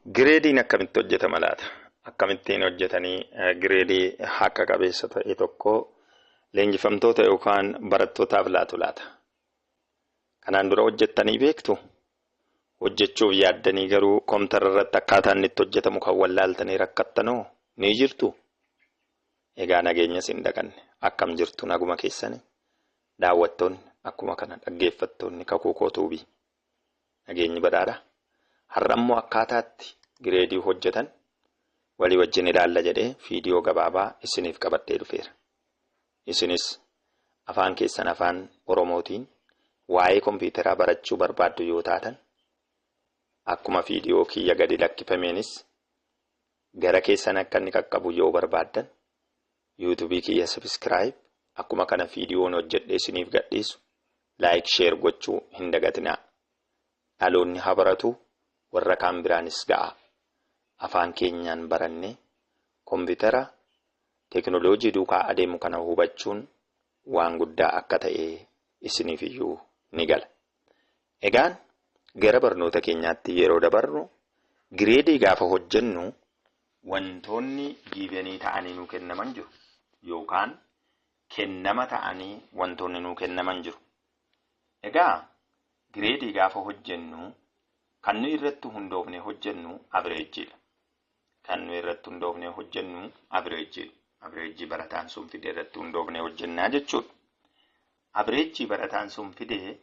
Gireediin akkamitti hojjetama laata? Akkamittiin hojjetanii gireedii haqa qabeessa ta'e tokko leenjifamtoota yookaan barattootaaf laatu laata? Kanaan dura hojjettanii beektu? Hojjechuuf yaaddanii garuu kompiitara irratti akkaataa inni itti hojjetamu kan wallaaltanii rakkattanoo ni jirtu? Egaa nageenya sin dhaqanne akkam jirtu naguma keessanii? Daawwattoonni akkuma kana dhaggeeffattoonni kakuu kootuubii nageenyi badhaadha. Har'ammoo akkaataatti gireedii hojjetan walii wajjin ilaalla jedhee viidiyoo gabaabaa isiniif qabadhee dhufeera. Isinis afaan keessan afaan Oromootiin waa'ee kompiitaraa barachuu barbaaddu yoo taatan akkuma viidiyoo kiyya gadi lakkifameenis gara keessan akka inni qaqqabu yoo barbaaddan yuutuubii kiyya sabiskiraayib akkuma kana viidiyoon hojjedhee isiniif gadhiisu laayik sheer gochuu hin dagatinaa. Dhaloonni haa baratu. Warra kaan biraanis ga'a. Afaan keenyaan barannee kompiitara teekinooloojii duukaa adeemu kana hubachuun waan guddaa akka ta'e isiniif iyyuu ni gala. Egaan gara barnoota keenyaatti yeroo dabarru gireedii gaafa hojjennu wantoonni giibanii ta'anii nuu kennaman jiru yookaan kennama ta'anii wantoonni nuu kennaman jiru. Egaa gireedii gaafa hojjennu kan nuyi irratti hundoofne hojjennu averejjiidha. Kan nuyi irratti hundoofne hojjennu averejjiidha. Averejjii barataan sun fidee irratti hundoofne hojjennaa jechuudha. Averejjii barataan sun fidee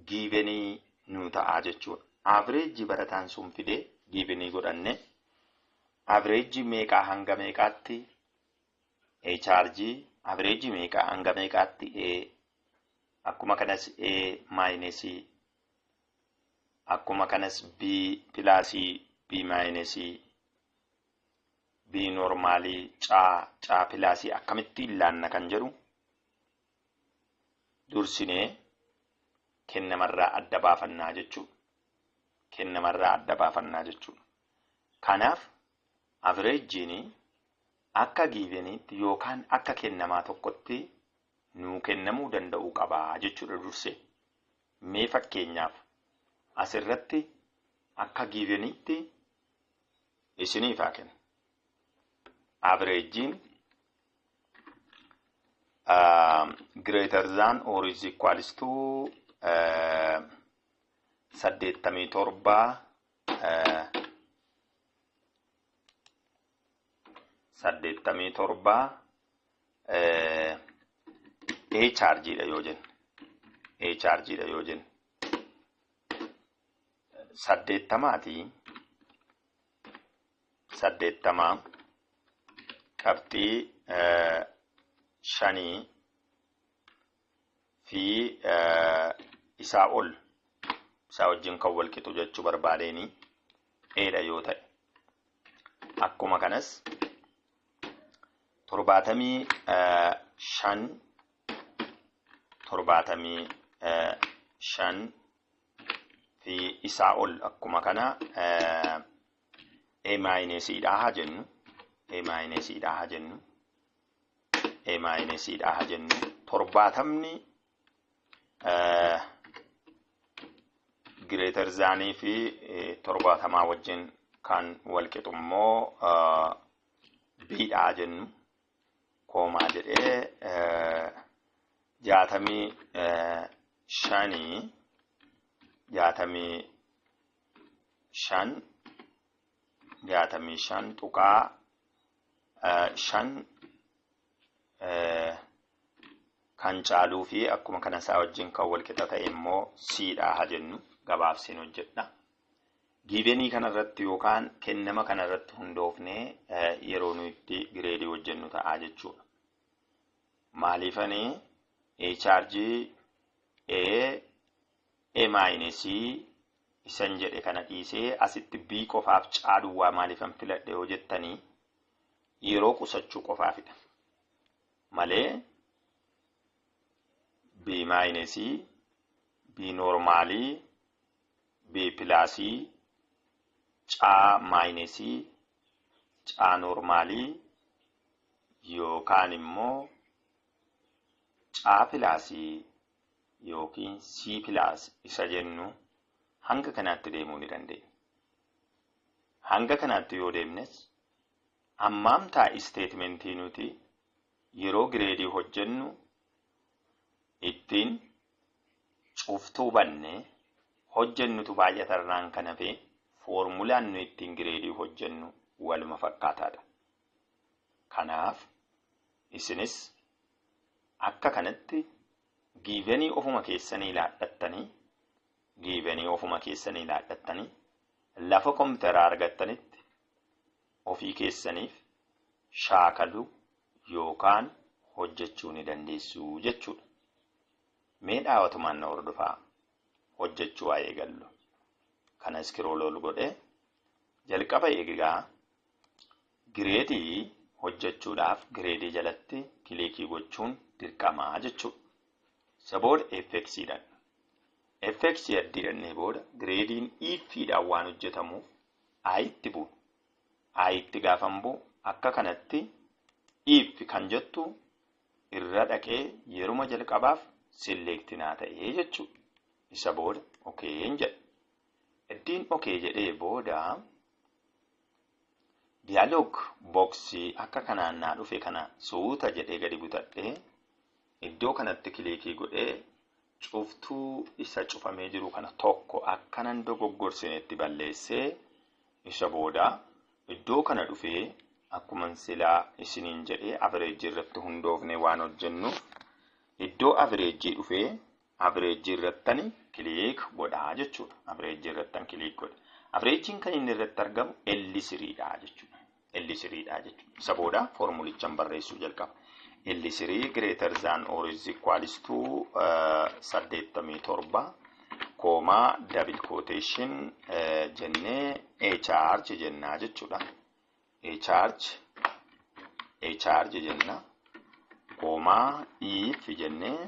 giivenii nu ta'a jechuudha. Averejjii barataan sun fidee giivenii godhanne averejjii meeqaa hanga meeqaatti chaarjii averejjii meeqaa hanga meeqaatti akkuma kanas maayinesii akkuma kanas B pilaasii B maayinesii B normaalii caa pilaasii akkamitti ilaanna kan jedhu dursinee kennamarraa adda baafannaa jechuudha. Kennamarraa adda baafannaa jechuudha. Kanaaf averejjiin akka giiveniitti yookaan akka kennamaa tokkotti nuu kennamuu danda'uu qabaa jechuudha dursee. Mee fakkeenyaaf asirratti akka giiveniitti isiniif haa kennu. Averejjiin greater than or is equals to 87 chargeedha yoo jennu. Chargeedha yoo jennu. 80 qabxii 5 fi isaa ol isaa wajjin kan wal qixu jechuu barbaadeeni dha yoo ta'e akkuma kanas 75 fi isaa ol akkuma kana A minus haa jennu. A minus haa jennu. A minus haa jennu. 70 greater than fi 70 wajjin kan wal qixu immoo B haa jennu. Koomaa jedhee 65 tuqaa 5 kan caaluu fi akkuma kana isaa wajjin kan wal qixa ta'e immoo C haa jennu. Gabaabseen hojjedha. Giivenii kanarratti yookaan kennama kanarratti hundoofnee yeroo nuyi itti gireedii hojjennu ta'a jechuudha. Maaliifanii chargii A minus isan jedhe kana dhiisee asitti B qofaaf caaluwaa maaliifan filadhe yoo jettanii yeroo qusachuu qofaafidha. Malee B minus B normaalii B pilaasii caa minus caa normaalii yookaan immoo caa pilaasii yookiin C pilaas isa jennu hanga kanaatti deemuu ni dandeenya. hanga kanaatti yoo deemnes ammaam taa'ii statementii nuti yeroo gireedii hojjennu ittiin cuftuu bannee hojjennutu baay'atarraan kan hafe foormulaan nu ittiin gireedii hojjennu waluma fakkaataadha. Kanaaf isinis akka kanatti giivanii ofuma keessanii laadhattanii lafa kompiitaraa argattanitti ofii keessaniif shaakaluu yookaan hojjechuu ni dandeessu jechuudha. Mee dhaawatumaan na hordofaa hojjechuu haa eegallu. Kana iskrool godhee jalqaba eegaa gireedii hojjechuudhaaf gireedii jalatti kilikii gochuun dirqamaa jechuudha. Isa booda FX'dhaan. FX addii booda gireediin ifidhaan waan hojjetamuuf itti bu'u. Itti gaafan bu'u akka kanatti if kan jettu irra dhaqee yeruma jalqabaaf selektinaa ta'ee jechuudha. Isa booda okeen jedha. Iddiin okee jedhee booda dialoog boxii akka kanaan naa dhufe kana suuta jedhee gadi butadhee iddoo kanatti kilikii godhee cuftuu isa cufamee jiru kana tokko akkanan dogoggorsinetti balleessee isa booda iddoo kana dhufee akkuma silaa isiniin jedhee average irratti hundoofne waan hojjennuuf iddoo average dhufee average irrattani kilik godhaa jechuudha. Average irrattan kilik godha. Averageen kan inni irratti argamu L3dha jechuudha. L3dha jechuudha. Isa booda formulichaan barreessuu jalqaba. L3 greater than or is equals to 87 kooma double quotation jennee a charge jennaa jechuudha. A charge jenna kooma if jennee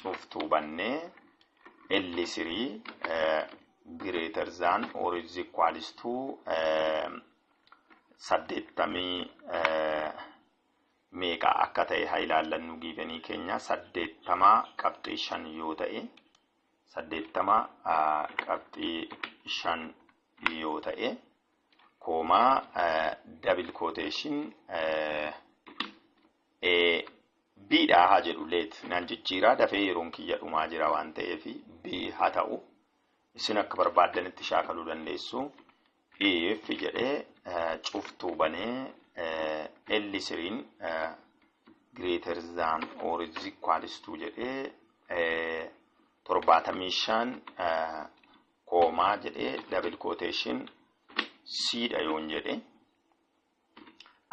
cuftuu bannee L3 greater than or is equals to 80 meeqa akka ta'e haa ilaallannu giivanii keenya 80.5 yoo ta'e 80.5 yoo ta'e kooma double quotation B dha haa jedhu leet naan jijjiiraa dafee yeroon kiyya dhumaa jira waan ta'eef B haa ta'u isin akka barbaaddanitti shaakaluu dandeessu. If jedhee cuftuu banee L3 greater than or is equals to jedhee 75 kooma jedhee double quotation C dha yoon jedhee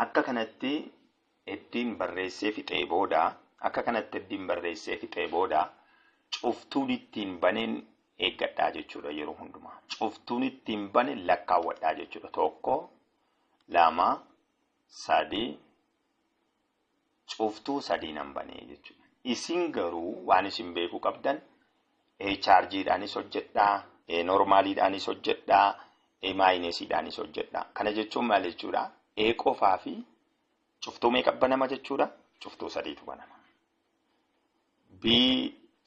akka kanatti eddiin barreessee fixee booda cuftuun ittiin baneen eeggadhaa jechuudha yeroo hundumaa. Cuftuun ittiin bane lakkaawwadhaa jechuudha. 1 2 3 cuftuu 3 nan banee jechuudha. Isin garuu waan isin beekuu qabdan chargeedhaanis hojjedhaa, normaaliidhaanis hojjedhaa, minus'idhaanis hojjedhaa. Kana jechuun maal jechuudha? Qofaa fi cuftuu meeqa banama jechuudha? Cuftuu 3tu banama. B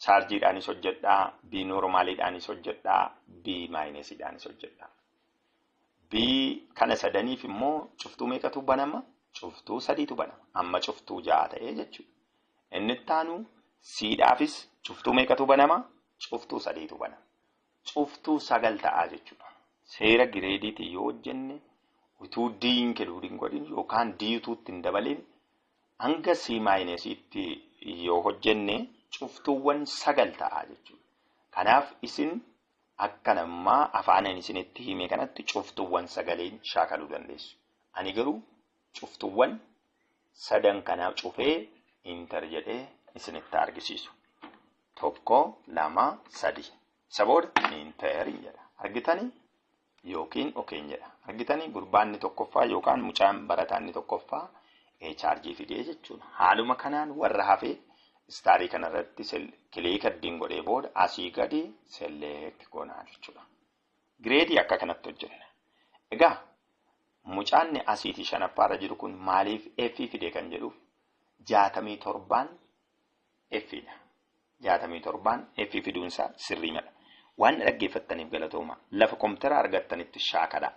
chargeedhaanis hojjedhaa, B normaaliidhaanis hojjedhaa, B minus'idhaanis hojjedhaa. B kana sadaniif immoo cuftuu meeqatu banama? Cuftuu 3tu banama. Amma cuftuu 6 ta'ee jechuudha. Inni taanu C'dhaafis cuftuu meeqatu banama? Cuftuu 3tu banama. Cuftuu 9 ta'a jechuudha. Seera gireediitii yoo hojjenne utuu D'in keluudin godhin yookaan D utuutti hin dabalin hanga C minus'itti yoo hojjenne cuftuuwwan 9 ta'a jechuudha. Kanaaf isin akka namaa afaanan isinitti hime kanatti cuftuuwwan 9 shaakaluu dandeessu. Ani garuu cuftuuwwan 3 kana cufee enter jedhee isinitti argisiisu. 1 2 3 isa booda enter jedha. Argitanii yookiin okeen jedha. Argitanii gurbaanni tokkoffaa yookaan mucaan barataanni tokkoffaa charge fidee jechuudha. Haaluma kanaan warra hafee istaarii kanarratti kilik addiin godhee booda asii gadi select goonaa jechuudha. Gireedii akka kanatti hojjenna. Egaa mucaanni asiitii shanaffaarra jiru kun maaliif F fidee kan jedhuuf 67 F'dha. 67 F fiduunsaa sirriidha. Waan dhaggeeffattaniif galatooma. Lafa kompiitara argattanitti shaakala.